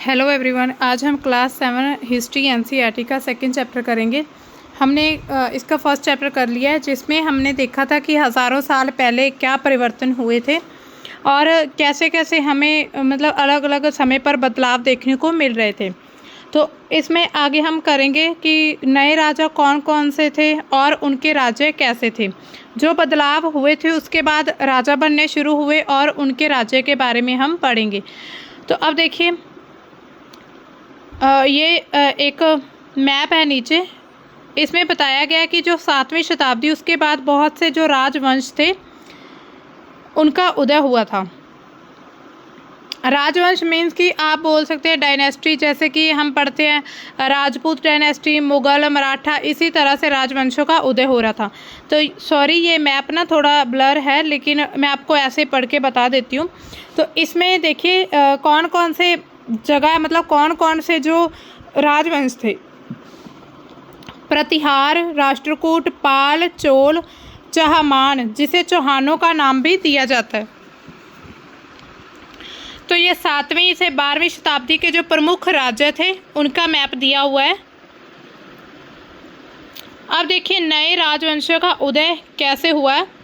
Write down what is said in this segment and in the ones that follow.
Hello everyone, आज हम class 7 history NCERT का सेकंड चैप्टर करेंगे। हमने इसका फर्स्ट चैप्टर कर लिया है, जिसमें हमने देखा था कि हज़ारों साल पहले क्या परिवर्तन हुए थे और कैसे कैसे हमें मतलब अलग अलग समय पर बदलाव देखने को मिल रहे थे। तो इसमें आगे हम करेंगे कि नए राजा कौन कौन से थे और उनके राज्य कैसे थे, जो बदलाव हुए थे उसके बाद राजा बनने शुरू हुए और उनके राज्य के बारे में हम पढ़ेंगे। तो अब देखिए, ये एक मैप है नीचे। इसमें बताया गया है कि जो 7वीं शताब्दी उसके बाद बहुत से जो राजवंश थे उनका उदय हुआ था। राजवंश मीन्स कि आप बोल सकते हैं डायनेस्टी, जैसे कि हम पढ़ते हैं राजपूत डायनेस्टी, मुग़ल, मराठा, इसी तरह से राजवंशों का उदय हो रहा था। तो सॉरी, ये मैप ना थोड़ा ब्लर है, लेकिन मैं आपको ऐसे पढ़ के बता देती हूँ। तो इसमें देखिए कौन कौन से जगह, मतलब कौन कौन से जो राजवंश थे: प्रतिहार, राष्ट्रकूट, पाल, चोल, चहमान, जिसे चौहानों का नाम भी दिया जाता है। तो ये 7वीं से 12वीं शताब्दी के जो प्रमुख राज्य थे उनका मैप दिया हुआ है। अब देखिए नए राजवंशों का उदय कैसे हुआ है।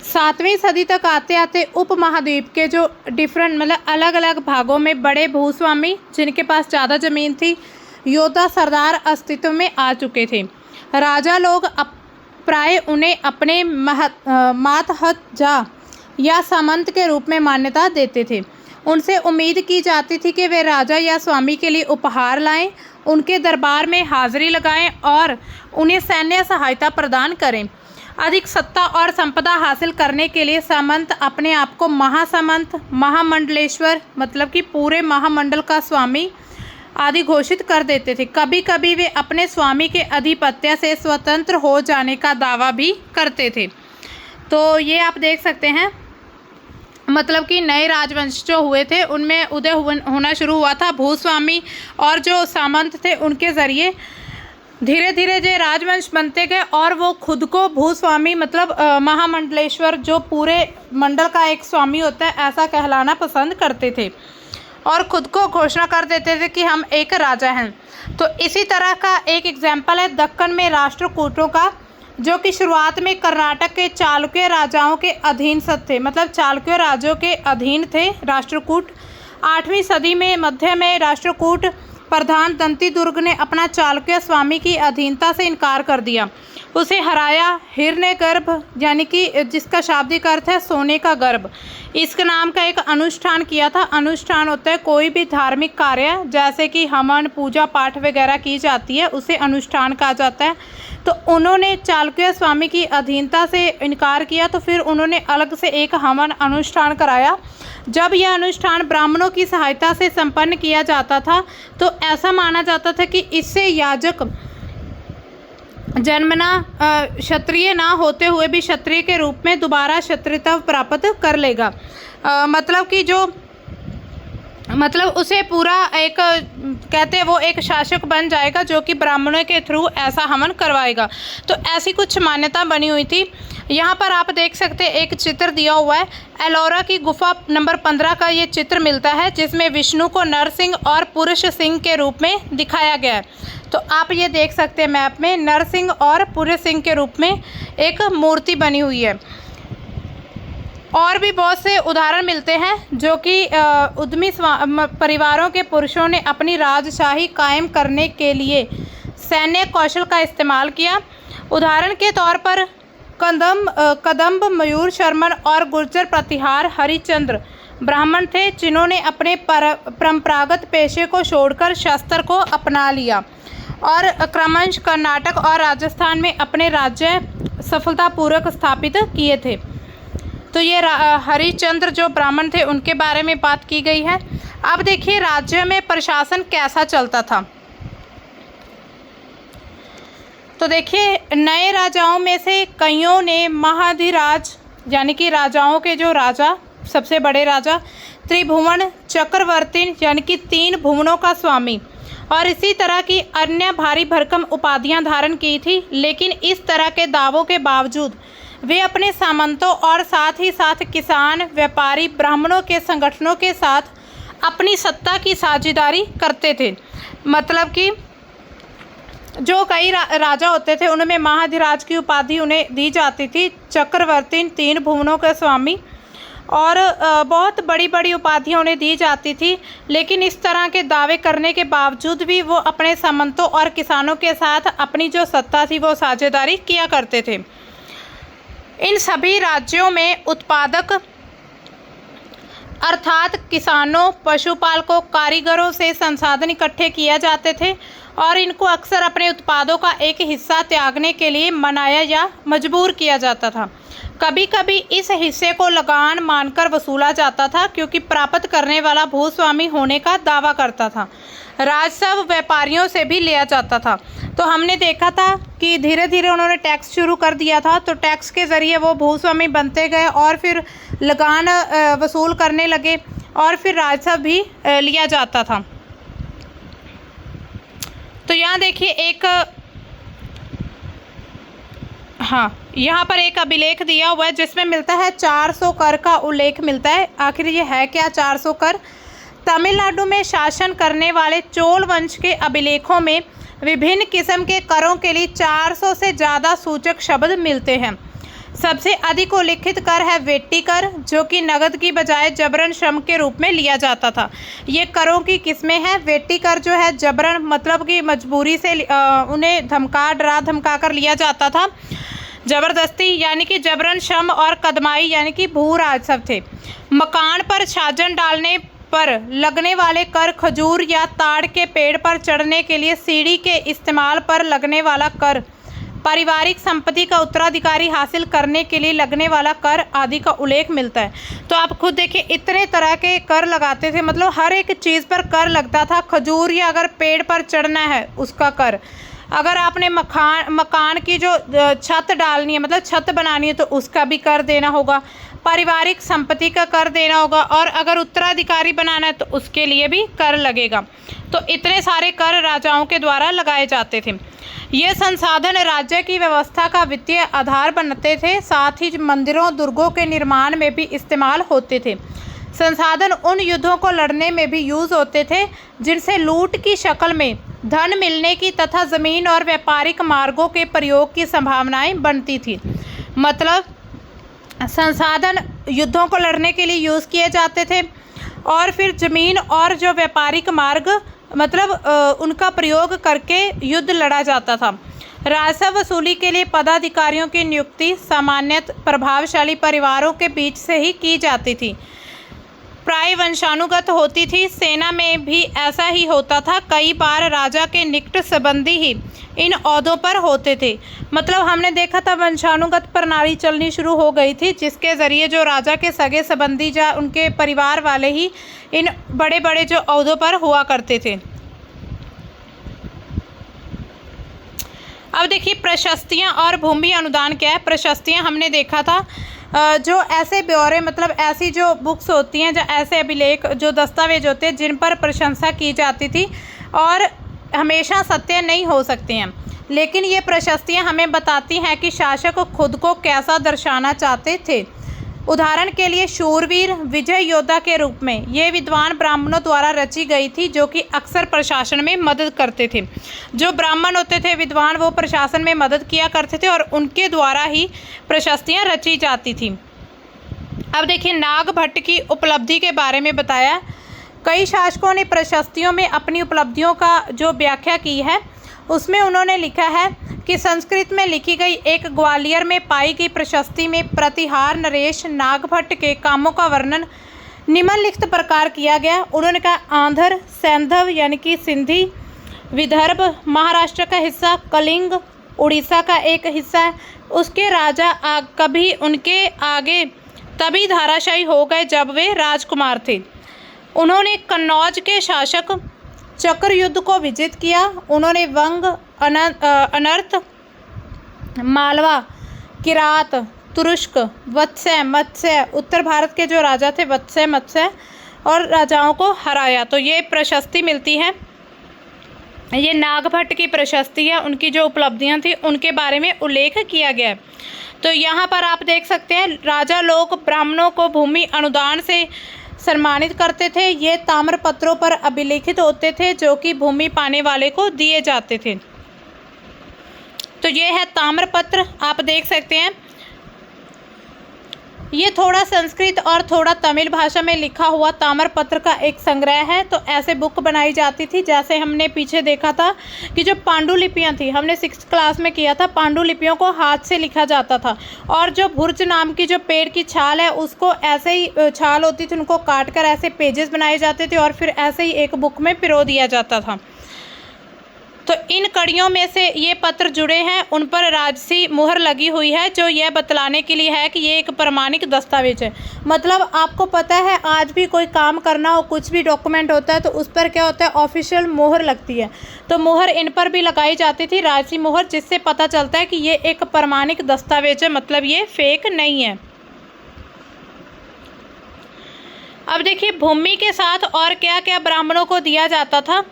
7वीं सदी तक आते आते उपमहाद्वीप के जो डिफरेंट मतलब अलग अलग भागों में बड़े भूस्वामी, जिनके पास ज़्यादा ज़मीन थी, योद्धा, सरदार अस्तित्व में आ चुके थे। राजा लोग प्राय उन्हें अपने मातहतजा या सामंत के रूप में मान्यता देते थे। उनसे उम्मीद की जाती थी कि वे राजा या स्वामी के लिए उपहार लाएं, उनके दरबार में हाजिरी लगाएं और उन्हें सैन्य सहायता प्रदान करें। अधिक सत्ता और संपदा हासिल करने के लिए सामंत अपने आप को महासामंत, महामंडलेश्वर, मतलब कि पूरे महामंडल का स्वामी आदि घोषित कर देते थे। कभी कभी वे अपने स्वामी के आधिपत्य से स्वतंत्र हो जाने का दावा भी करते थे। तो ये आप देख सकते हैं, मतलब कि नए राजवंश जो हुए थे उनमें उदय होना शुरू हुआ था। भूस्वामी और जो सामंत थे उनके ज़रिए धीरे धीरे जो राजवंश बनते गए और वो खुद को भूस्वामी, मतलब महामंडलेश्वर, जो पूरे मंडल का एक स्वामी होता है, ऐसा कहलाना पसंद करते थे और खुद को घोषणा कर देते थे कि हम एक राजा हैं। तो इसी तरह का एक एग्जाम्पल है दक्कन में राष्ट्रकूटों का, जो कि शुरुआत में कर्नाटक के चालुक्य राजाओं के अधीन थे, मतलब चालुक्य राज्यों के अधीन थे राष्ट्रकूट। 8वीं सदी में मध्य में राष्ट्रकूट प्रधान दंती दुर्ग ने अपना चालुक्य स्वामी की अधीनता से इनकार कर दिया, उसे हराया। हिरण्यगर्भ, यानी कि जिसका शाब्दिक अर्थ है सोने का गर्भ, इसके नाम का एक अनुष्ठान किया था। अनुष्ठान होता है कोई भी धार्मिक कार्य, जैसे कि हवन, पूजा पाठ वगैरह की जाती है, उसे अनुष्ठान कहा जाता है। तो उन्होंने चालुक्य स्वामी की अधीनता से इनकार किया, तो फिर उन्होंने अलग से एक हवन अनुष्ठान कराया। जब यह अनुष्ठान ब्राह्मणों की सहायता से संपन्न किया जाता था, तो ऐसा माना जाता था कि इससे याजक जन्मना क्षत्रिय ना होते हुए भी क्षत्रिय के रूप में दोबारा क्षत्रियत्व प्राप्त कर लेगा। मतलब कि जो मतलब उसे पूरा एक कहते हैं वो एक शासक बन जाएगा, जो कि ब्राह्मणों के थ्रू ऐसा हवन करवाएगा। तो ऐसी कुछ मान्यता बनी हुई थी। यहाँ पर आप देख सकते हैं एक चित्र दिया हुआ है, एलोरा की गुफा नंबर 15 का ये चित्र मिलता है, जिसमें विष्णु को नरसिंह और पुरुष सिंह के रूप में दिखाया गया है। तो आप ये देख सकते हैं मैप में नरसिंह और पुरुष सिंह के रूप में एक मूर्ति बनी हुई है। और भी बहुत से उदाहरण मिलते हैं, जो कि उद्यमी परिवारों के पुरुषों ने अपनी राजशाही कायम करने के लिए सैन्य कौशल का इस्तेमाल किया। उदाहरण के तौर पर कदम्ब मयूर शर्मन और गुर्जर प्रतिहार हरिश्चंद्र ब्राह्मण थे, जिन्होंने अपने परंपरागत पेशे को छोड़कर शस्त्र को अपना लिया और क्रमशः कर्नाटक और राजस्थान में अपने राज्य सफलतापूर्वक स्थापित किए थे। तो ये हरिश्चंद्र जो ब्राह्मण थे उनके बारे में बात की गई है। अब देखिए राज्य में प्रशासन कैसा चलता था। तो देखिए नए राजाओं में से कईयों ने महाधिराज, यानी कि राजाओं के जो राजा, सबसे बड़े राजा, त्रिभुवन चक्रवर्ती, यानी कि 3 भुवनों का स्वामी, और इसी तरह की अन्य भारी भरकम उपाधियां धारण की थी। लेकिन इस तरह के दावों के बावजूद वे अपने सामंतों और साथ ही साथ किसान, व्यापारी, ब्राह्मणों के संगठनों के साथ अपनी सत्ता की साझेदारी करते थे। मतलब कि जो कई राजा होते थे उनमें महाधिराज की उपाधि उन्हें दी जाती थी, चक्रवर्ती, 3 भुवनों के स्वामी, और बहुत बड़ी बड़ी उपाधियाँ उन्हें दी जाती थी। लेकिन इस तरह के दावे करने के बावजूद भी वो अपने सामंतों और किसानों के साथ अपनी जो सत्ता थी वो साझेदारी किया करते थे। इन सभी राज्यों में उत्पादक अर्थात किसानों, पशुपालकों, कारीगरों से संसाधन इकट्ठे किए जाते थे और इनको अक्सर अपने उत्पादों का एक हिस्सा त्यागने के लिए मनाया या मजबूर किया जाता था। कभी कभी इस हिस्से को लगान मानकर वसूला जाता था, क्योंकि प्राप्त करने वाला भूस्वामी होने का दावा करता था। राजस्व व्यापारियों से भी लिया जाता था। तो हमने देखा था कि धीरे धीरे उन्होंने टैक्स शुरू कर दिया था, तो टैक्स के ज़रिए वो भूस्वामी बनते गए और फिर लगान वसूल करने लगे और फिर राजस्व भी लिया जाता था। तो यहाँ देखिए एक यहाँ पर एक अभिलेख दिया हुआ है जिसमें मिलता है 400 कर का उल्लेख मिलता है। आखिर ये है क्या 400 कर? तमिलनाडु में शासन करने वाले चोल वंश के अभिलेखों में विभिन्न किस्म के करों के लिए 400 से ज़्यादा सूचक शब्द मिलते हैं। सबसे अधिक उल्लिखित कर है वेट्टी कर, जो कि नगद की बजाय जबरन श्रम के रूप में लिया जाता था। ये करों की किस्में हैं। वेट्टी कर जो है जबरन, मतलब कि मजबूरी से उन्हें डरा धमका कर लिया जाता था, जबरदस्ती, यानी कि जबरन श्रम, और कदमाई यानी कि भू राजस्व थे। मकान पर छाजन डालने पर लगने वाले कर, खजूर या ताड़ के पेड़ पर चढ़ने के लिए सीढ़ी के इस्तेमाल पर लगने वाला कर, पारिवारिक संपत्ति का उत्तराधिकारी हासिल करने के लिए लगने वाला कर आदि का उल्लेख मिलता है। तो आप खुद देखिए इतने तरह के कर लगाते थे, मतलब हर एक चीज़ पर कर लगता था। खजूर या अगर पेड़ पर चढ़ना है उसका कर, अगर आपने मकान की जो छत डालनी है, मतलब छत बनानी है, तो उसका भी कर देना होगा। पारिवारिक संपत्ति का कर देना होगा, और अगर उत्तराधिकारी बनाना है तो उसके लिए भी कर लगेगा। तो इतने सारे कर राजाओं के द्वारा लगाए जाते थे। ये संसाधन राज्य की व्यवस्था का वित्तीय आधार बनते थे, साथ ही मंदिरों, दुर्गों के निर्माण में भी इस्तेमाल होते थे। संसाधन उन युद्धों को लड़ने में भी यूज़ होते थे जिनसे लूट की शक्ल में धन मिलने की तथा ज़मीन और व्यापारिक मार्गों के प्रयोग की संभावनाएं बनती थी। मतलब संसाधन युद्धों को लड़ने के लिए यूज़ किए जाते थे और फिर ज़मीन और जो व्यापारिक मार्ग, मतलब उनका प्रयोग करके युद्ध लड़ा जाता था। राजस्व वसूली के लिए पदाधिकारियों की नियुक्ति सामान्यतः प्रभावशाली परिवारों के बीच से ही की जाती थी, प्राय वंशानुगत होती थी। सेना में भी ऐसा ही होता था। कई बार राजा के निकट संबंधी ही इन ओहदों पर होते थे। मतलब हमने देखा था वंशानुगत प्रणाली चलनी शुरू हो गई थी, जिसके ज़रिए जो राजा के सगे संबंधी या उनके परिवार वाले ही इन बड़े बड़े जो ओहदों पर हुआ करते थे। अब देखिए प्रशस्तियाँ और भूमि अनुदान क्या है। प्रशस्तियाँ हमने देखा था जो ऐसे ब्यौरे, मतलब ऐसी जो बुक्स होती हैं, जो ऐसे अभिलेख, जो दस्तावेज होते हैं जिन पर प्रशंसा की जाती थी और हमेशा सत्य नहीं हो सकते हैं, लेकिन ये प्रशस्तियाँ हमें बताती हैं कि शासक खुद को कैसा दर्शाना चाहते थे। उदाहरण के लिए शूरवीर, विजय योद्धा के रूप में ये विद्वान ब्राह्मणों द्वारा रची गई थी, जो कि अक्सर प्रशासन में मदद करते थे। जो ब्राह्मण होते थे विद्वान, वो प्रशासन में मदद किया करते थे और उनके द्वारा ही प्रशस्तियाँ रची जाती थी। अब देखिए नागभट्ट की उपलब्धि के बारे में बताया। कई शासकों ने प्रशस्तियों में अपनी उपलब्धियों का जो व्याख्या की है, उसमें उन्होंने लिखा है कि संस्कृत में लिखी गई एक ग्वालियर में पाई गई प्रशस्ति में प्रतिहार नरेश नागभट्ट के कामों का वर्णन निम्नलिखित प्रकार किया गया। उन्होंने कहा आंध्र, सैंधव यानी कि सिंधी, विदर्भ महाराष्ट्र का हिस्सा, कलिंग उड़ीसा का एक हिस्सा है। उसके राजा कभी उनके आगे तभी धराशायी हो गए जब वे राजकुमार थे। उन्होंने कन्नौज के शासक चक्र युद्ध को विजित किया। उन्होंने वंग, अनर्थ, मालवा, किरात, तुरुष्क, वत्स्य, मत्स्य, उत्तर भारत के जो राजा थे वत्स्य, मत्स्य और राजाओं को हराया। तो ये प्रशस्ति मिलती है, ये नागभट्ट की प्रशस्ति है। उनकी जो उपलब्धियां थी उनके बारे में उल्लेख किया गया है। तो यहाँ पर आप देख सकते हैं राजा लोग ब्राह्मणों को भूमि अनुदान से सम्मानित करते थे। ये ताम्र पत्रों पर अभिलिखित होते थे जो कि भूमि पाने वाले को दिए जाते थे। तो ये है ताम्र पत्र, आप देख सकते हैं। ये थोड़ा संस्कृत और थोड़ा तमिल भाषा में लिखा हुआ ताम्र पत्र का एक संग्रह है। तो ऐसे बुक बनाई जाती थी, जैसे हमने पीछे देखा था कि जो पांडुलिपियां थी, हमने 6th क्लास में किया था, पांडुलिपियों को हाथ से लिखा जाता था। और जो भुर्ज नाम की जो पेड़ की छाल है, उसको ऐसे ही छाल होती थी, उनको काट कर ऐसे पेजेस बनाए जाते थे और फिर ऐसे ही एक बुक में पिरो दिया जाता था। तो इन कड़ियों में से ये पत्र जुड़े हैं, उन पर राजसी मुहर लगी हुई है, जो यह बतलाने के लिए है कि ये एक प्रमाणिक दस्तावेज है। मतलब आपको पता है, आज भी कोई काम करना हो, कुछ भी डॉक्यूमेंट होता है तो उस पर क्या होता है, ऑफिशियल मुहर लगती है। तो मुहर इन पर भी लगाई जाती थी, राजसी मुहर, जिससे पता चलता है कि ये एक प्रमाणिक दस्तावेज है, मतलब ये फेक नहीं है। अब देखिए, भूमि के साथ और क्या क्या ब्राह्मणों को दिया जाता था।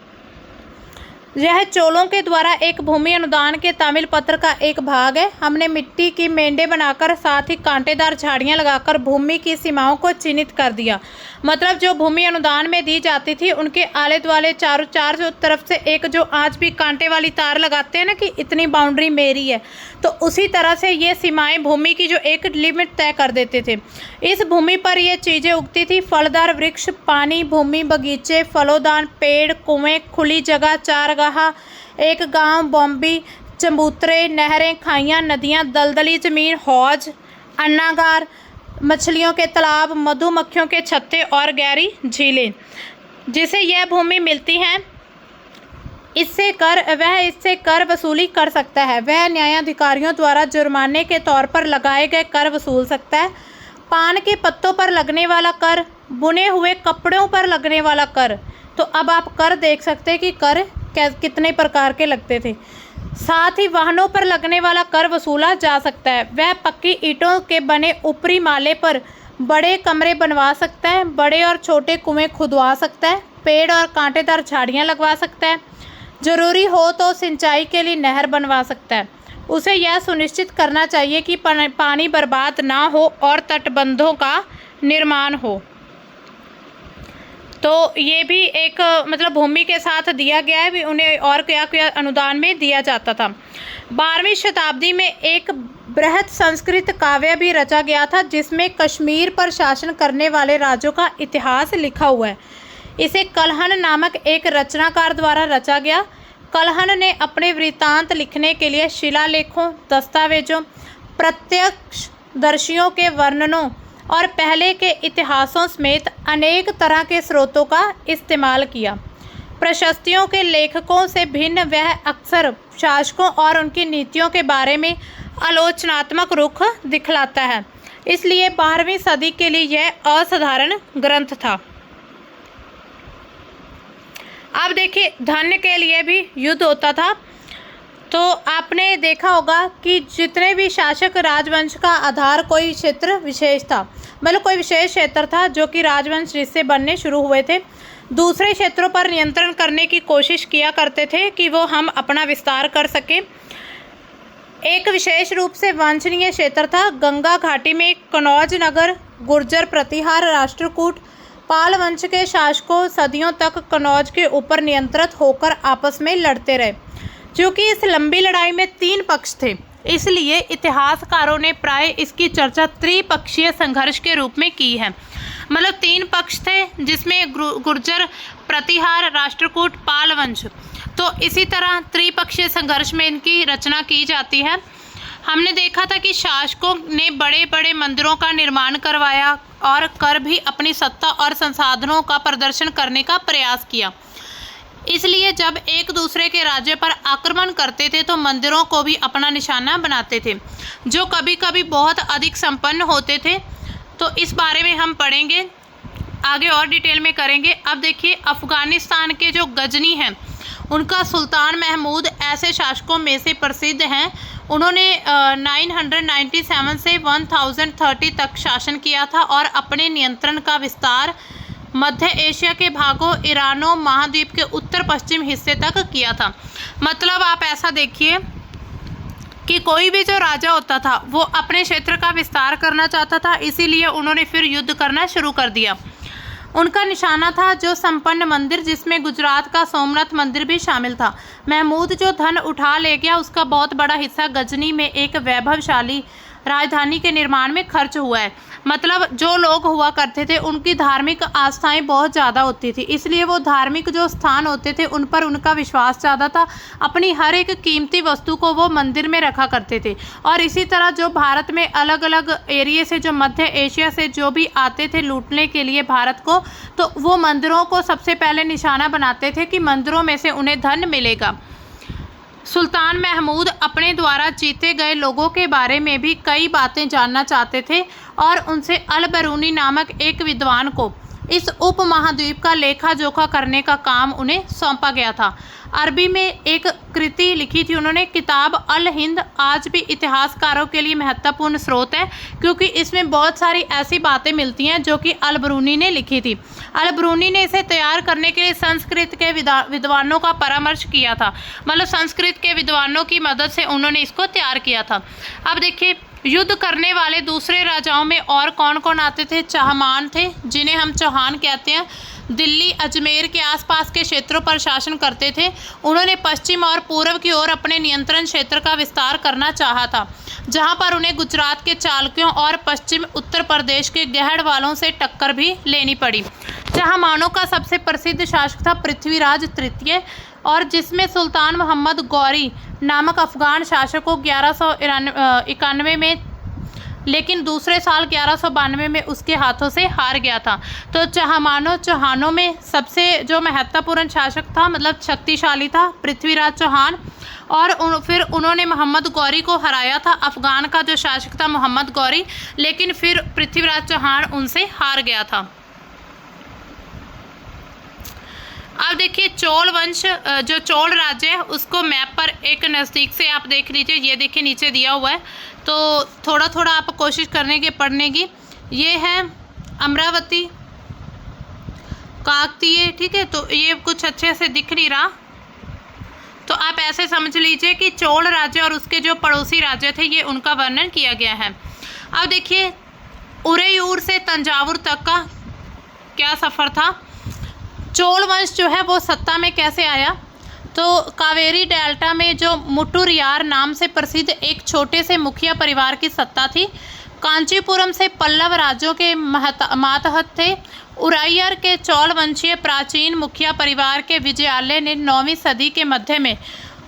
यह चोलों के द्वारा एक भूमि अनुदान के तमिल पत्र का एक भाग है। हमने मिट्टी की मेंढे बनाकर, साथ ही कांटेदार झाड़ियां लगाकर भूमि की सीमाओं को चिन्हित कर दिया। मतलब जो भूमि अनुदान में दी जाती थी, उनके आले दुआले चारों तरफ से एक जो आज भी कांटे वाली तार लगाते हैं ना कि इतनी बाउंड्री मेरी है, तो उसी तरह से ये सीमाएं भूमि की जो एक लिमिट तय कर देते थे। इस भूमि पर ये चीज़ें उगती थी: फलदार वृक्ष, पानी भूमि, बगीचे, फलोदान, पेड़, कुएं, खुली जगह, चारगाह, एक गांव, बॉम्बी, चबूतरे, नहरें, खाइयां, नदियां, दलदली जमीन, हौज, अन्नागार, मछलियों के तालाब, मधुमक्खियों के छत्ते और गहरी झीलें। जिसे यह भूमि मिलती है, इससे कर वसूली कर सकता है। वह न्यायाधिकारियों द्वारा जुर्माने के तौर पर लगाए गए कर वसूल सकता है। पान के पत्तों पर लगने वाला कर, बुने हुए कपड़ों पर लगने वाला कर। तो अब आप कर देख सकते हैं कि कर कितने प्रकार के लगते थे। साथ ही वाहनों पर लगने वाला कर वसूला जा सकता है। वह पक्की ईंटों के बने ऊपरी माले पर बड़े कमरे बनवा सकता है, बड़े और छोटे कुएं खुदवा सकता है, पेड़ और कांटेदार झाड़ियां लगवा सकता है, जरूरी हो तो सिंचाई के लिए नहर बनवा सकता है। उसे यह सुनिश्चित करना चाहिए कि पानी बर्बाद ना हो और तटबंधों का निर्माण हो। तो ये भी एक मतलब भूमि के साथ दिया गया है भी, उन्हें और क्या क्या अनुदान में दिया जाता था। 12वीं शताब्दी में एक बृहत संस्कृत काव्य भी रचा गया था, जिसमें कश्मीर पर शासन करने वाले राज्यों का इतिहास लिखा हुआ है। इसे कलहन नामक एक रचनाकार द्वारा रचा गया। कलहन ने अपने वृत्तांत लिखने के लिए शिलालेखों, दस्तावेजों, प्रत्यक्षदर्शियों के वर्णनों और पहले के इतिहासों समेत अनेक तरह के स्रोतों का इस्तेमाल किया। प्रशस्तियों के लेखकों से भिन्न वह अक्सर शासकों और उनकी नीतियों के बारे में आलोचनात्मक रुख दिखलाता है। इसलिए 12वीं सदी के लिए यह असाधारण ग्रंथ था। अब देखिए, धन के लिए भी युद्ध होता था। तो आपने देखा होगा कि जितने भी शासक राजवंश का आधार कोई क्षेत्र विशेष था, मतलब कोई विशेष क्षेत्र था जो कि राजवंश जिससे बनने शुरू हुए थे, दूसरे क्षेत्रों पर नियंत्रण करने की कोशिश किया करते थे कि वो हम अपना विस्तार कर सकें। एक विशेष रूप से वांछनीय क्षेत्र था गंगा घाटी में कनौज नगर, गुर्जर प्रतिहार, राष्ट्रकूट। पाल वंश के शासकों सदियों तक कनौज के ऊपर नियंत्रित होकर आपस में लड़ते रहे। क्योंकि इस लंबी लड़ाई में 3 पक्ष थे, इसलिए इतिहासकारों ने प्राय इसकी चर्चा त्रिपक्षीय संघर्ष के रूप में की है। मतलब 3 पक्ष थे, जिसमें गुर्जर प्रतिहार, राष्ट्रकूट, पाल वंश। तो इसी तरह त्रिपक्षीय संघर्ष में इनकी रचना की जाती है। हमने देखा था कि शासकों ने बड़े बड़े मंदिरों का निर्माण करवाया और कर भी अपनी सत्ता और संसाधनों का प्रदर्शन करने का प्रयास किया। इसलिए जब एक दूसरे के राज्य पर आक्रमण करते थे तो मंदिरों को भी अपना निशाना बनाते थे, जो कभी कभी बहुत अधिक संपन्न होते थे। तो इस बारे में हम पढ़ेंगे आगे और डिटेल में करेंगे। अब देखिए, अफगानिस्तान के जो गजनी हैं, उनका सुल्तान महमूद ऐसे शासकों में से प्रसिद्ध हैं। उन्होंने 997 से 1030 तक शासन किया था और अपने नियंत्रण का विस्तार मध्य एशिया के भागों, ईरानो महाद्वीप के उत्तर पश्चिम हिस्से तक किया था। मतलब आप ऐसा देखिए कि कोई भी जो राजा होता था वो अपने क्षेत्र का विस्तार करना चाहता था, इसीलिए उन्होंने फिर युद्ध करना शुरू कर दिया। उनका निशाना था जो संपन्न मंदिर, जिसमें गुजरात का सोमनाथ मंदिर भी शामिल था। महमूद जो धन उठा ले गया उसका बहुत बड़ा हिस्सा गजनी में एक वैभवशाली राजधानी के निर्माण में खर्च हुआ है। मतलब जो लोग हुआ करते थे उनकी धार्मिक आस्थाएं बहुत ज़्यादा होती थी, इसलिए वो धार्मिक जो स्थान होते थे उन पर उनका विश्वास ज़्यादा था। अपनी हर एक कीमती वस्तु को वो मंदिर में रखा करते थे। और इसी तरह जो भारत में अलग अलग एरिया से, जो मध्य एशिया से जो भी आते थे लूटने के लिए भारत को, तो वो मंदिरों को सबसे पहले निशाना बनाते थे कि मंदिरों में से उन्हें धन मिलेगा। सुल्तान महमूद अपने द्वारा जीते गए लोगों के बारे में भी कई बातें जानना चाहते थे और उनसे अल बरूनी नामक एक विद्वान को इस उपमहाद्वीप का लेखा जोखा करने का काम उन्हें सौंपा गया था। अरबी में एक कृति लिखी थी उन्होंने, किताब अल हिंद आज भी इतिहासकारों के लिए महत्वपूर्ण स्रोत है, क्योंकि इसमें बहुत सारी ऐसी बातें मिलती हैं जो कि अल बरूनी ने लिखी थी। अल बरूनी ने इसे तैयार करने के लिए संस्कृत के विद्वानों का परामर्श किया था, मतलब संस्कृत के विद्वानों की मदद से उन्होंने इसको तैयार किया था। अब देखिए, युद्ध करने वाले दूसरे राजाओं में और कौन कौन आते थे? चहमान थे, जिन्हें हम चौहान कहते हैं। दिल्ली अजमेर के आसपास के क्षेत्रों पर शासन करते थे। उन्होंने पश्चिम और पूर्व की ओर अपने नियंत्रण क्षेत्र का विस्तार करना चाहा था, जहां पर उन्हें गुजरात के चालुक्यों और पश्चिम उत्तर प्रदेश के गहड़ वालों से टक्कर भी लेनी पड़ी। चहमानों का सबसे प्रसिद्ध शासक था पृथ्वीराज तृतीय, और जिसमें सुल्तान मोहम्मद गौरी नामक अफगान शासक को 1191 में, लेकिन दूसरे साल 1192 में उसके हाथों से हार गया था। तो चौहानों में सबसे जो महत्वपूर्ण शासक था, मतलब शक्तिशाली था, पृथ्वीराज चौहान। और फिर उन्होंने मोहम्मद गौरी को हराया था। अफगान का जो शासक था मोहम्मद गौरी, लेकिन फिर पृथ्वीराज चौहान उनसे हार गया था। अब देखिए, चोल वंश, जो चोल राज्य है उसको मैप पर एक नज़दीक से आप देख लीजिए। ये देखिए नीचे दिया हुआ है, तो थोड़ा थोड़ा आप कोशिश करने की पढ़ने की। ये है अमरावती, काकतीय, ठीक है। तो ये कुछ अच्छे से दिख नहीं रहा, तो आप ऐसे समझ लीजिए कि चोल राज्य और उसके जो पड़ोसी राज्य थे ये उनका वर्णन किया गया है। अब देखिए, उरेयूर से तंजावुर तक का क्या सफ़र था। चोल वंश जो है वो सत्ता में कैसे आया? तो कावेरी डेल्टा में जो मुट्टुरियार नाम से प्रसिद्ध एक छोटे से मुखिया परिवार की सत्ता थी। कांचीपुरम से पल्लव राज्यों के मातहत थे। उरायर के चोल वंशीय प्राचीन मुखिया परिवार के विजयालय ने 9वीं सदी के मध्य में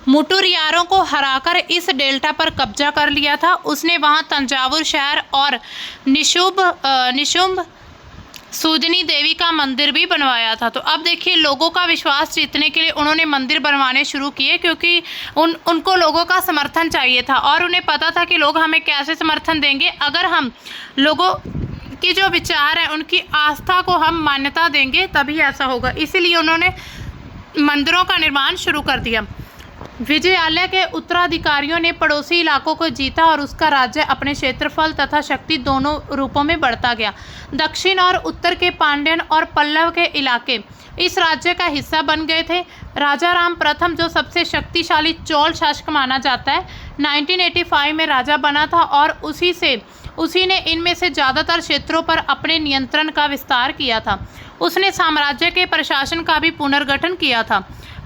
मुट्टुरियारों को हराकर इस डेल्टा पर कब्जा कर लिया था। उसने वहां तंजावुर शहर और निशुंभ सूजनी देवी का मंदिर भी बनवाया था। तो अब देखिए, लोगों का विश्वास जीतने के लिए उन्होंने मंदिर बनवाने शुरू किए, क्योंकि उनको लोगों का समर्थन चाहिए था और उन्हें पता था कि लोग हमें कैसे समर्थन देंगे। अगर हम लोगों की जो विचार है उनकी आस्था को हम मान्यता देंगे तभी ऐसा होगा। इसीलिए उन्होंने मंदिरों का निर्माण शुरू कर दिया। विजयालय के उत्तराधिकारियों ने पड़ोसी इलाकों को जीता और उसका राज्य अपने क्षेत्रफल तथा शक्ति दोनों रूपों में बढ़ता गया। दक्षिण और उत्तर के पांड्यन और पल्लव के इलाके इस राज्य का हिस्सा बन गए थे। राजा राम प्रथम, जो सबसे शक्तिशाली चोल शासक माना जाता है, 1985 में राजा बना था और उसी ने इनमें से ज़्यादातर क्षेत्रों पर अपने नियंत्रण का विस्तार किया था। उसने साम्राज्य के प्रशासन का भी पुनर्गठन किया था।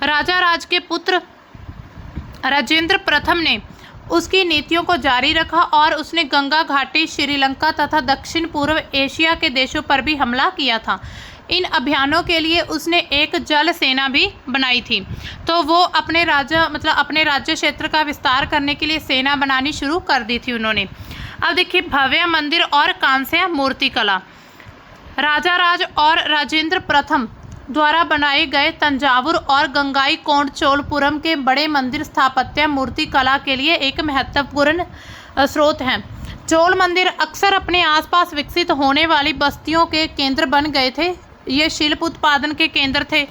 राजा राज के पुत्र राजेंद्र प्रथम ने उसकी नीतियों को जारी रखा और उसने गंगा घाटी, श्रीलंका तथा दक्षिण पूर्व एशिया के देशों पर भी हमला किया था। इन अभियानों के लिए उसने एक जल सेना भी बनाई थी। तो वो अपने राज्य क्षेत्र का विस्तार करने के लिए सेना बनानी शुरू कर दी थी उन्होंने। अब देखिए, भव्य मंदिर और कांस्य मूर्ति कला। राजा राज और राजेंद्र प्रथम द्वारा बनाए गए तंजावुर और गंगाईकोंड चोलपुरम के बड़े मंदिर स्थापत्य मूर्ति कला के लिए एक महत्वपूर्ण स्रोत हैं। चोल मंदिर अक्सर अपने आसपास विकसित होने वाली बस्तियों के केंद्र बन गए थे। ये शिल्प उत्पादन के केंद्र थे।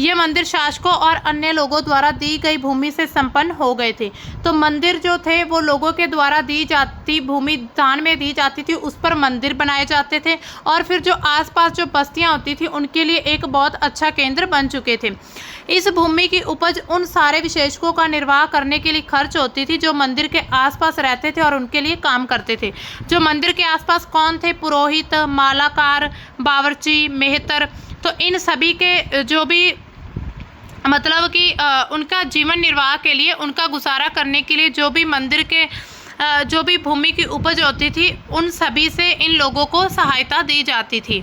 ये मंदिर शासकों और अन्य लोगों द्वारा दी गई भूमि से संपन्न हो गए थे। तो मंदिर जो थे वो लोगों के द्वारा दी जाती भूमि दान में दी जाती थी, उस पर मंदिर बनाए जाते थे और फिर जो आसपास जो बस्तियां होती थी उनके लिए एक बहुत अच्छा केंद्र बन चुके थे। इस भूमि की उपज उन सारे विशेषकों का निर्वाह करने के लिए खर्च होती थी जो मंदिर के आसपास रहते थे और उनके लिए काम करते थे। जो मंदिर के आसपास कौन थे? पुरोहित, मालाकार, बावर्ची, मेहतर। तो इन सभी के जो भी मतलब कि उनका जीवन निर्वाह के लिए, उनका गुजारा करने के लिए जो भी मंदिर के जो भी भूमि की उपज होती थी उन सभी से इन लोगों को सहायता दी जाती थी।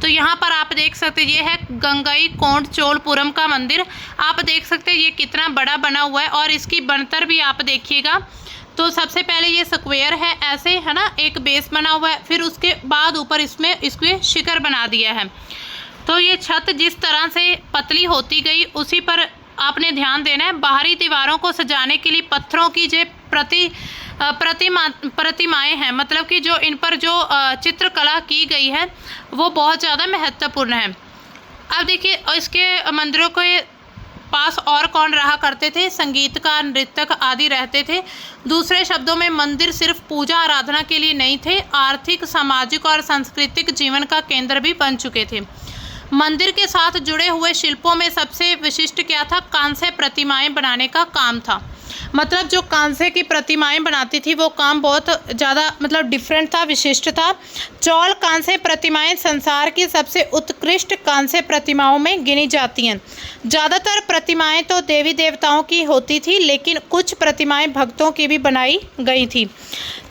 तो यहाँ पर आप देख सकते हैं ये है गंगई कोंड चोलपुरम का मंदिर। आप देख सकते हैं ये कितना बड़ा बना हुआ है और इसकी बनतर भी आप देखिएगा। तो सबसे पहले ये स्क्वायर है ऐसे, है ना, एक बेस बना हुआ है, फिर उसके बाद ऊपर इसमें इसके शिखर बना दिया है। तो ये छत जिस तरह से पतली होती गई उसी पर आपने ध्यान देना है। बाहरी दीवारों को सजाने के लिए पत्थरों की जो प्रतिमाएं हैं, मतलब कि जो इन पर जो चित्रकला की गई है वो बहुत ज़्यादा महत्वपूर्ण है। अब देखिए इसके मंदिरों के पास और कौन रहा करते थे? संगीतकार, नृत्यक आदि रहते थे। दूसरे शब्दों में मंदिर सिर्फ पूजा आराधना के लिए नहीं थे, आर्थिक, सामाजिक और सांस्कृतिक जीवन का केंद्र भी बन चुके थे। मंदिर के साथ जुड़े हुए शिल्पों में सबसे विशिष्ट क्या था? कांस्य प्रतिमाएं बनाने का काम था। मतलब जो कांसे की प्रतिमाएं बनाती थी वो काम बहुत ज़्यादा मतलब डिफरेंट था, विशिष्ट था। चौल कांसे प्रतिमाएं संसार की सबसे उत्कृष्ट कांसे प्रतिमाओं में गिनी जाती हैं। ज़्यादातर प्रतिमाएं तो देवी देवताओं की होती थी, लेकिन कुछ प्रतिमाएं भक्तों की भी बनाई गई थी।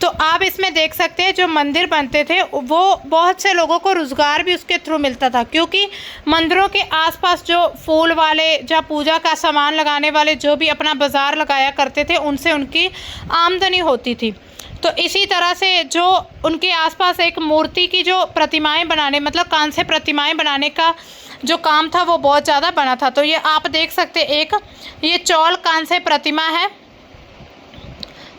तो आप इसमें देख सकते हैं जो मंदिर बनते थे वो बहुत से लोगों को रोज़गार भी उसके थ्रू मिलता था, क्योंकि मंदिरों के आसपास जो फूल वाले या पूजा का सामान लगाने वाले जो भी अपना बाज़ार लगाया करते थे उनसे उनकी आमदनी होती थी। तो इसी तरह से जो उनके आसपास एक मूर्ति की जो प्रतिमाएं बनाने, मतलब कांस्य प्रतिमाएं बनाने का जो काम था वो बहुत ज़्यादा बना था। तो ये आप देख सकते एक ये चौल कांस्य प्रतिमा है।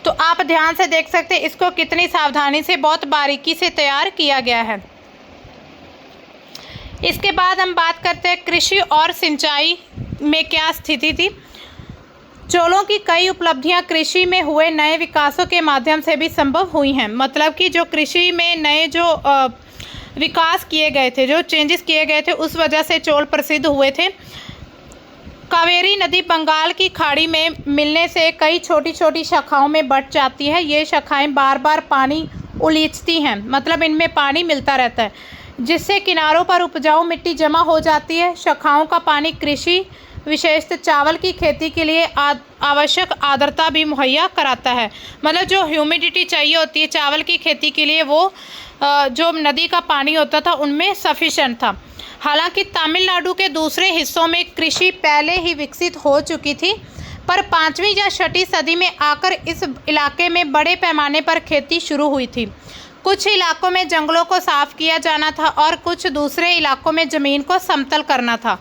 तो आप ध्यान से देख सकते हैं इसको कितनी सावधानी से, बहुत बारीकी से तैयार किया गया है। इसके बाद हम बात करते हैं कृषि और सिंचाई में क्या स्थिति थी। चोलों की कई उपलब्धियां कृषि में हुए नए विकासों के माध्यम से भी संभव हुई हैं। मतलब कि जो कृषि में नए जो विकास किए गए थे, जो चेंजेस किए गए थे, उस वजह से चोल प्रसिद्ध हुए थे। कावेरी नदी बंगाल की खाड़ी में मिलने से कई छोटी छोटी शाखाओं में बंट जाती है। ये शाखाएं बार बार पानी उलीचती हैं, मतलब इनमें पानी मिलता रहता है, जिससे किनारों पर उपजाऊ मिट्टी जमा हो जाती है। शाखाओं का पानी कृषि विशेषतः चावल की खेती के लिए आवश्यक आर्द्रता भी मुहैया कराता है। मतलब जो ह्यूमिडिटी चाहिए होती है चावल की खेती के लिए वो जो नदी का पानी होता था उनमें सफिशेंट था। हालांकि तमिलनाडु के दूसरे हिस्सों में कृषि पहले ही विकसित हो चुकी थी, पर 5वीं या 6वीं सदी में आकर इस इलाके में बड़े पैमाने पर खेती शुरू हुई थी। कुछ इलाकों में जंगलों को साफ किया जाना था और कुछ दूसरे इलाकों में ज़मीन को समतल करना था।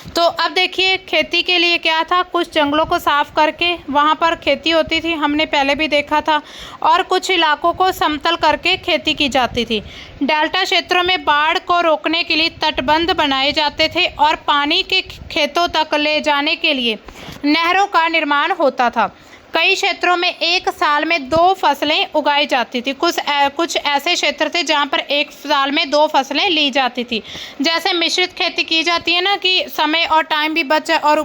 तो अब देखिए खेती के लिए क्या था, कुछ जंगलों को साफ करके वहाँ पर खेती होती थी, हमने पहले भी देखा था, और कुछ इलाकों को समतल करके खेती की जाती थी। डेल्टा क्षेत्रों में बाढ़ को रोकने के लिए तटबंध बनाए जाते थे और पानी के खेतों तक ले जाने के लिए नहरों का निर्माण होता था। कई क्षेत्रों में एक साल में 2 फसलें उगाई जाती थी। कुछ ऐसे क्षेत्र थे जहाँ पर एक साल में 2 फसलें ली जाती थी। जैसे मिश्रित खेती की जाती है ना, कि समय और टाइम भी बच जाए और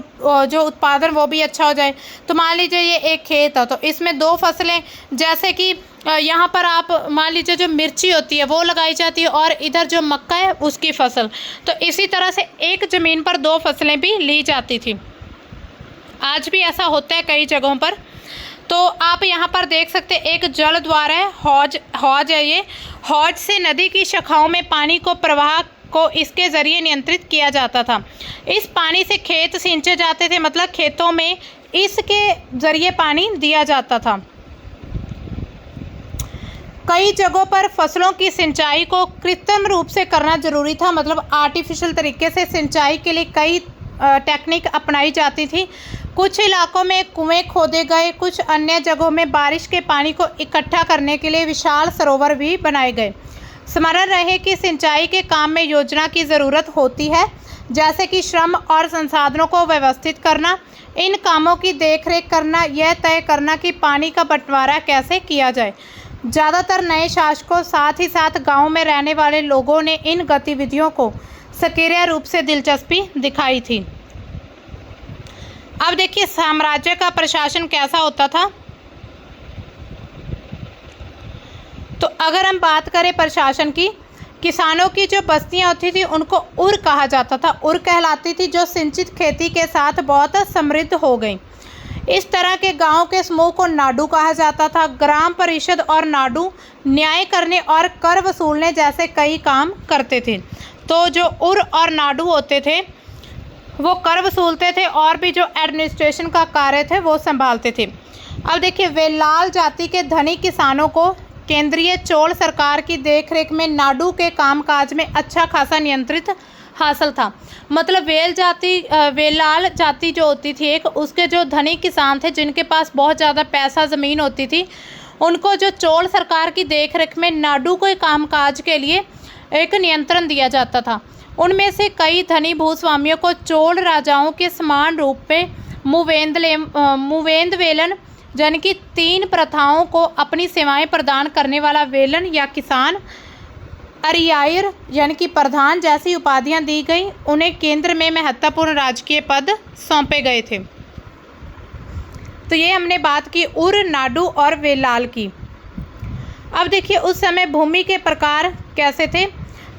जो उत्पादन वो भी अच्छा हो जाए। तो मान लीजिए ये एक खेत है तो इसमें 2 फसलें, जैसे कि यहाँ पर आप मान लीजिए जो मिर्ची होती है वो लगाई जाती है और इधर जो मक्का है उसकी फसल। तो इसी तरह से एक ज़मीन पर 2 फसलें भी ली जाती थी। आज भी ऐसा होता है कई जगहों पर। तो आप यहाँ पर देख सकते हैं एक जल द्वार है, हौज है। ये हौज से नदी की शाखाओं में पानी को प्रवाह को इसके ज़रिए नियंत्रित किया जाता था। इस पानी से खेत सिंचे जाते थे, मतलब खेतों में इसके ज़रिए पानी दिया जाता था। कई जगहों पर फसलों की सिंचाई को कृत्रिम रूप से करना जरूरी था, मतलब आर्टिफिशियल तरीके से सिंचाई के लिए कई टेक्निक अपनाई जाती थी। कुछ इलाकों में कुएं खोदे गए, कुछ अन्य जगहों में बारिश के पानी को इकट्ठा करने के लिए विशाल सरोवर भी बनाए गए। स्मरण रहे कि सिंचाई के काम में योजना की ज़रूरत होती है, जैसे कि श्रम और संसाधनों को व्यवस्थित करना, इन कामों की देखरेख करना, यह तय करना कि पानी का बंटवारा कैसे किया जाए। ज़्यादातर नए शासकों साथ ही साथ गांव में रहने वाले लोगों ने इन गतिविधियों को सक्रिय रूप से दिलचस्पी दिखाई थी। अब देखिए साम्राज्य का प्रशासन कैसा होता था। तो अगर हम बात करें प्रशासन की, किसानों की जो बस्तियां होती थी उनको उर कहा जाता था, उर कहलाती थी, जो सिंचित खेती के साथ बहुत समृद्ध हो गई। इस तरह के गांव के समूह को नाडू कहा जाता था। ग्राम परिषद और नाडू न्याय करने और कर वसूलने जैसे कई काम करते थे। तो जो उर और नाडू होते थे वो कर वसूलते थे और भी जो एडमिनिस्ट्रेशन का कार्य थे वो संभालते थे। अब देखिए वेलाल जाति के धनी किसानों को केंद्रीय चोल सरकार की देखरेख में नाडू के कामकाज में अच्छा खासा नियंत्रित हासिल था। मतलब वेलाल जाति जो होती थी एक, उसके जो धनी किसान थे जिनके पास बहुत ज़्यादा पैसा ज़मीन होती थी, उनको जो चोल सरकार की देखरेख में नाडू के कामकाज के लिए एक नियंत्रण दिया जाता था। उनमें से कई धनी भूस्वामियों को चोल राजाओं के समान रूप में मुवेंदवेलन यानी कि 3 प्रथाओं को अपनी सेवाएं प्रदान करने वाला वेलन या किसान, अरियायर यानी कि प्रधान जैसी उपाधियां दी गई। उन्हें केंद्र में महत्वपूर्ण राजकीय पद सौंपे गए थे। तो ये हमने बात की उर, नाडू और वेलाल की। अब देखिए उस समय भूमि के प्रकार कैसे थे।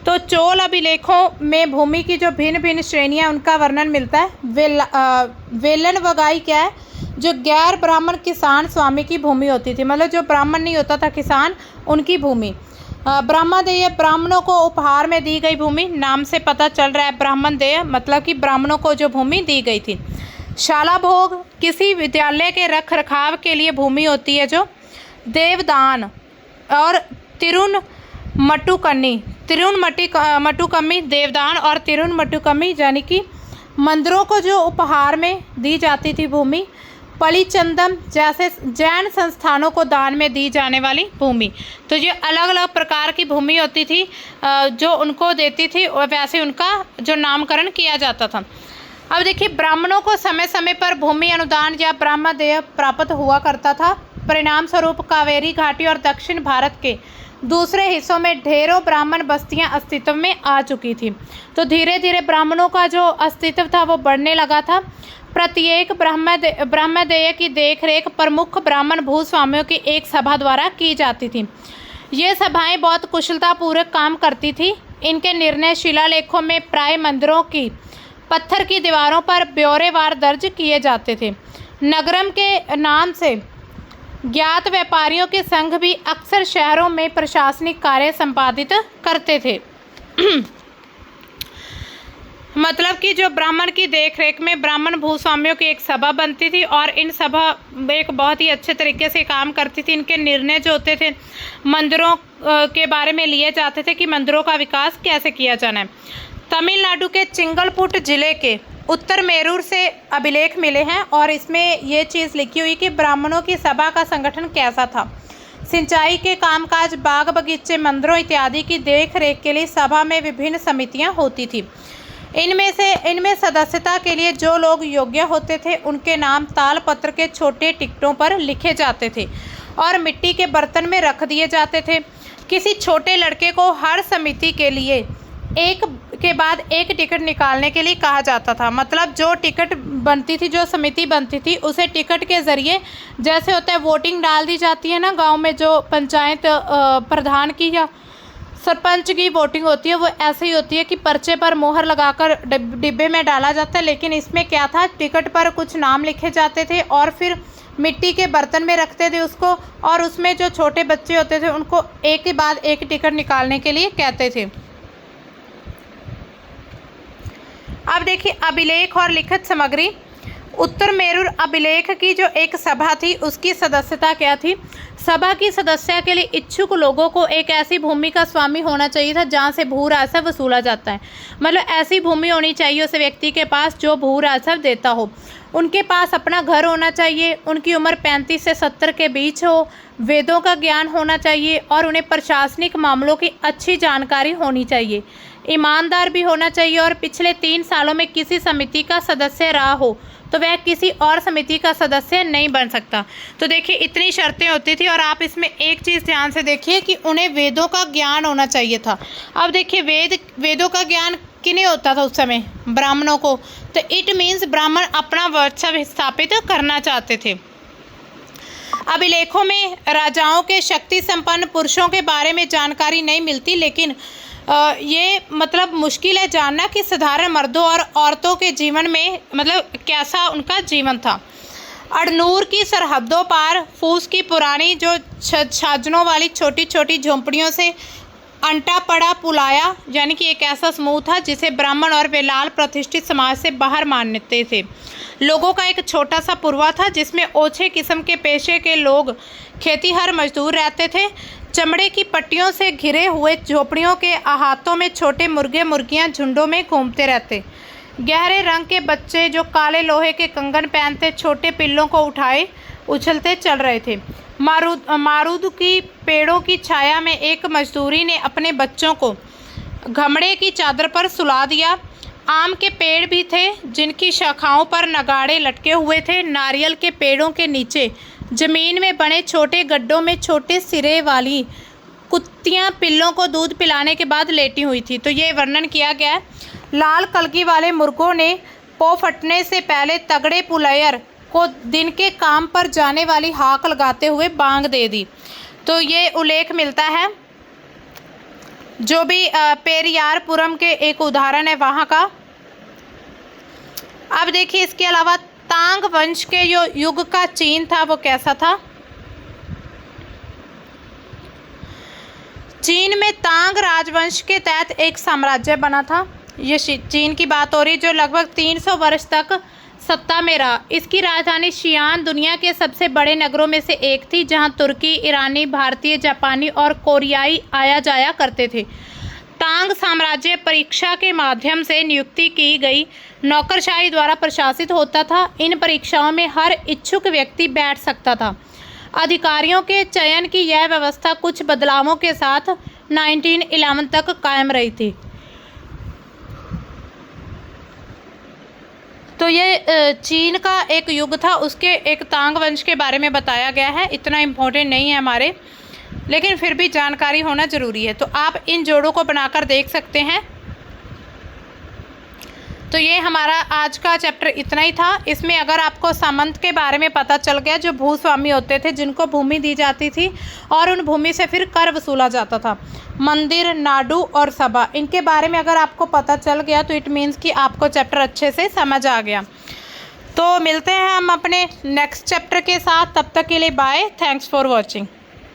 तो चोल अभिलेखों में भूमि की जो भिन्न भिन्न श्रेणियां उनका वर्णन मिलता है। वेलन वगाई क्या है, जो गैर ब्राह्मण किसान स्वामी की भूमि होती थी, मतलब जो ब्राह्मण नहीं होता था किसान, उनकी भूमि। ब्रह्मदेय ब्राह्मणों को उपहार में दी गई भूमि, नाम से पता चल रहा है ब्राह्मणदेय मतलब कि ब्राह्मणों को जो भूमि दी गई थी। शाला भोग किसी विद्यालय के रख रखाव के लिए भूमि होती है जो। देवदान और तिरुन मटुकम्मी देवदान और तिरुन मटुकम्मी यानी कि मंदिरों को जो उपहार में दी जाती थी भूमि। पलिचंदम जैसे जैन संस्थानों को दान में दी जाने वाली भूमि। तो ये अलग अलग प्रकार की भूमि होती थी जो उनको देती थी और वैसे उनका जो नामकरण किया जाता था। अब देखिए ब्राह्मणों को समय समय पर भूमि अनुदान या ब्रह्मदेय प्राप्त हुआ करता था। परिणाम स्वरूप कावेरी घाटी और दक्षिण भारत के दूसरे हिस्सों में ढेरों ब्राह्मण बस्तियां अस्तित्व में आ चुकी थी। तो धीरे धीरे ब्राह्मणों का जो अस्तित्व था वो बढ़ने लगा था। प्रत्येक ब्रह्मदेय की देखरेख प्रमुख ब्राह्मण भूस्वामियों की एक सभा द्वारा की जाती थी। ये सभाएं बहुत कुशलतापूर्वक काम करती थी। इनके निर्णय शिलालेखों में प्राय मंदिरों की पत्थर की दीवारों पर ब्यौरेवार दर्ज किए जाते थे। नगरम के नाम से ज्ञात व्यापारियों के संघ भी अक्सर शहरों में प्रशासनिक कार्य संपादित करते थे। मतलब कि जो ब्राह्मण की देखरेख में ब्राह्मण भूस्वामियों की एक सभा बनती थी और इन सभा एक बहुत ही अच्छे तरीके से काम करती थी। इनके निर्णय जो होते थे मंदिरों के बारे में लिए जाते थे कि मंदिरों का विकास कैसे किया जाना है। तमिलनाडु के चिंगलपुट जिले के उत्तर मेरूर से अभिलेख मिले हैं और इसमें ये चीज़ लिखी हुई कि ब्राह्मणों की सभा का संगठन कैसा था। सिंचाई के कामकाज, बाग बगीचे, मंदिरों इत्यादि की देख रेख के लिए सभा में विभिन्न समितियां होती थी। इनमें सदस्यता के लिए जो लोग योग्य होते थे उनके नाम तालपत्र के छोटे टिकटों पर लिखे जाते थे और मिट्टी के बर्तन में रख दिए जाते थे। किसी छोटे लड़के को हर समिति के लिए एक के बाद एक टिकट निकालने के लिए कहा जाता था। मतलब जो टिकट बनती थी, जो समिति बनती थी, उसे टिकट के ज़रिए, जैसे होता है वोटिंग डाल दी जाती है ना गांव में, जो पंचायत प्रधान की या सरपंच की वोटिंग होती है, वो ऐसे ही होती है कि पर्चे पर मोहर लगाकर डिब्बे में डाला जाता है। लेकिन इसमें क्या था, टिकट पर कुछ नाम लिखे जाते थे और फिर मिट्टी के बर्तन में रखते थे उसको, और उसमें जो छोटे बच्चे होते थे उनको एक के बाद एक टिकट निकालने के लिए कहते थे। अब देखिए अभिलेख और लिखित सामग्री। उत्तर मेरूर अभिलेख की जो एक सभा थी उसकी सदस्यता क्या थी। सभा की सदस्य के लिए इच्छुक लोगों को एक ऐसी भूमि का स्वामी होना चाहिए था जहां से भू राजस्व वसूला जाता है। मतलब ऐसी भूमि होनी चाहिए उस व्यक्ति के पास जो भू राजस्व देता हो। उनके पास अपना घर होना चाहिए, उनकी उम्र 35 से 70 के बीच हो, वेदों का ज्ञान होना चाहिए और उन्हें प्रशासनिक मामलों की अच्छी जानकारी होनी चाहिए। ईमानदार भी होना चाहिए और पिछले 3 सालों में किसी समिति का सदस्य रहा हो तो वह किसी और समिति का सदस्य नहीं बन सकता। तो देखिए इतनी शर्तें होती थी। और आप इसमें एक चीज़ ध्यान से देखिए कि उन्हें वेदों का ज्ञान होना चाहिए था। अब देखिए वेदों का ज्ञान किन्हें होता था उस समय? ब्राह्मणों को। तो इट मीन्स ब्राह्मण अपना वर्चस्व स्थापित करना चाहते थे। अभिलेखों में राजाओं के शक्ति संपन्न पुरुषों के बारे में जानकारी नहीं मिलती, लेकिन ये मतलब मुश्किल है जानना कि साधारण मर्दों और औरतों के जीवन में मतलब कैसा उनका जीवन था। अड़नूर की सरहदों पार फूस की पुरानी जो छाजनों वाली छोटी छोटी झोंपड़ियों से अंटा पड़ा पुलाया, यानी कि एक ऐसा समूह था जिसे ब्राह्मण और वेलाल प्रतिष्ठित समाज से बाहर मानते थे। लोगों का एक छोटा सा पुरवा था जिसमें ओछे किस्म के पेशे के लोग खेतीहर मजदूर रहते थे। चमड़े की पट्टियों से घिरे हुए झोपड़ियों के अहातों में छोटे मुर्गे मुर्गियां झुंडों में घूमते रहते। गहरे रंग के बच्चे जो काले लोहे के कंगन पहनते छोटे पिल्लों को उठाए उछलते चल रहे थे। मारूद की पेड़ों की छाया में एक मजदूरी ने अपने बच्चों को घमड़े की चादर पर सुला दिया। आम के पेड़ भी थे जिनकी शाखाओं पर नगाड़े लटके हुए थे। नारियल के पेड़ों के नीचे जमीन में बने छोटे गड्ढों में छोटे सिरे वाली कुत्तियां पिल्लों को दूध पिलाने के बाद लेटी हुई थी। तो ये वर्णन किया गया है। लाल कलगी वाले मुर्गों ने पौ फटने से पहले तगड़े पुलैयर को दिन के काम पर जाने वाली हाक लगाते हुए बांग दे दी। तो ये उल्लेख मिलता है जो भी पेरियारपुरम के एक उदाहरण है वहाँ का। अब देखिए इसके अलावा तांग वंश के जो युग का चीन था वो कैसा था। चीन में तांग राजवंश के तहत एक साम्राज्य बना था। ये चीन की बात हो रही जो लगभग 300 वर्ष तक सत्ता में रहा। इसकी राजधानी शियान दुनिया के सबसे बड़े नगरों में से एक थी जहां तुर्की, ईरानी, भारतीय, जापानी और कोरियाई आया जाया करते थे। तांग साम्राज्य परीक्षा के माध्यम से नियुक्ति की गई नौकरशाही द्वारा प्रशासित होता था। इन परीक्षाओं में हर इच्छुक व्यक्ति बैठ सकता था। अधिकारियों के चयन की यह व्यवस्था कुछ बदलावों के साथ 1911 तक कायम रही थी। तो ये चीन का एक युग था, उसके एक तांग वंश के बारे में बताया गया है। इतना इम्पोर्टेंट नहीं है हमारे, लेकिन फिर भी जानकारी होना ज़रूरी है। तो आप इन जोड़ों को बनाकर देख सकते हैं। तो ये हमारा आज का चैप्टर इतना ही था। इसमें अगर आपको सामंत के बारे में पता चल गया जो भूस्वामी होते थे जिनको भूमि दी जाती थी और उन भूमि से फिर कर वसूला जाता था। मंदिर, नाडू और सभा, इनके बारे में अगर आपको पता चल गया तो इट मीन्स कि आपको चैप्टर अच्छे से समझ आ गया। तो मिलते हैं हम अपने नेक्स्ट चैप्टर के साथ। तब तक के लिए बाय। Thanks for watching.